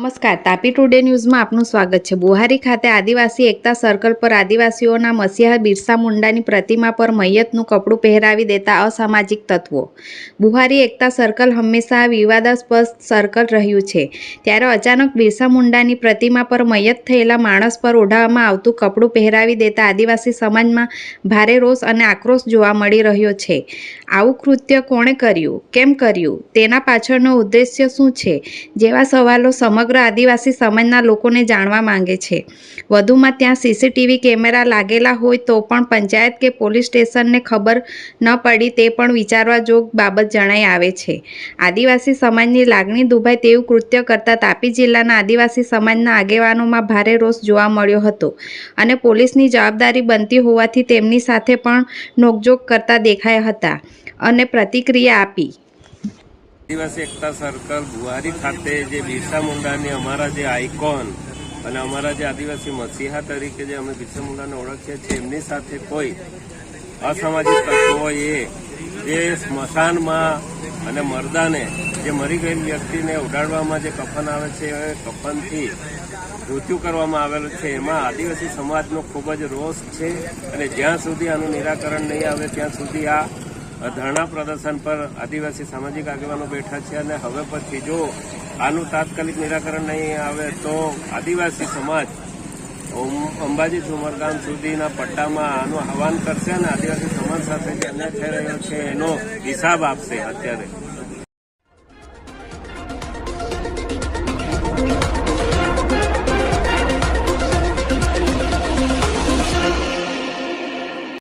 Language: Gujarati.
નમસ્કાર, તાપી ટુડે ન્યૂઝમાં આપનું સ્વાગત છે। બુહારી ખાતે આદિવાસી એકતા સર્કલ પર આદિવાસીઓના મસીહા બિરસા મુંડાની પ્રતિમા પર મૈયતનું કપડું પહેરાવી દેતા અસામાજિક તત્વો। બુહારી એકતા સર્કલ હંમેશા વિવાદાસ્પદ સર્કલ રહ્યું છે, ત્યારે અચાનક બિરસા મુંડાની પ્રતિમા પર મૈયત થયેલા માણસ પર ઓઢાવવામાં આવતું કપડું પહેરાવી દેતા આદિવાસી સમાજમાં ભારે રોષ અને આક્રોશ જોવા મળી રહ્યો છે। આવું કૃત્ય કોણે કર્યું, કેમ કર્યું, તેના પાછળનો ઉદ્દેશ્ય શું છે જેવા સવાલો સમગ્ર આદિવાસી સમાજના લોકોને જાણવા માંગે છે। વધુમાં ત્યાં સીસીટીવી કેમેરા લાગેલા હોય તો પણ પંચાયત કે પોલીસ સ્ટેશનને ખબર ન પડી તે પણ વિચારવા જોગ બાબત જણાઈ આવે છે। આદિવાસી સમાજની લાગણી દુભાય તેવું કૃત્ય કરતા તાપી જિલ્લાના આદિવાસી સમાજના આગેવાનોમાં ભારે રોષ જોવા મળ્યો હતો અને પોલીસની જવાબદારી બનતી હોવાથી તેમની સાથે પણ નોકઝોક કરતા દેખાયા હતા અને પ્રતિક્રિયા આપી। આદિવાસી એકતા સર્કલ બુહારી ખાતે જે બિરસા મુંડાની અમારા જે આઇકોન અને અમારા જે આદિવાસી મસીહા તરીકે જે અમે બિરસા મુંડાને ઓળખીએ છીએ એમની સાથે કોઈ અસામાજિક તત્વોએ જે સ્મશાનમાં અને મરદાને જે મરી ગયેલ વ્યક્તિને ઉડાડવામાં જે કફન આવે છે એ કફનથી મૃત્યુ કરવામાં આવેલું છે, એમાં આદિવાસી સમાજનો ખૂબ જ રોષ છે અને જ્યાં સુધી આનું નિરાકરણ નહીં આવે ત્યાં સુધી આ ધરણા પ્રદર્શન પર આદિવાસી સામાજિક આગેવાનો બેઠા છે અને હવે પછી જો આનું તાત્કાલિક નિરાકરણ નહીં આવે તો આદિવાસી સમાજ અંબાજી ઉમરગામ સુધીના પટ્ટામાં આનું આહવાન કરશે અને આદિવાસી સમાજ સાથે જે અન્યાય થઈ રહ્યો છે એનો હિસાબ આપશે। અત્યારે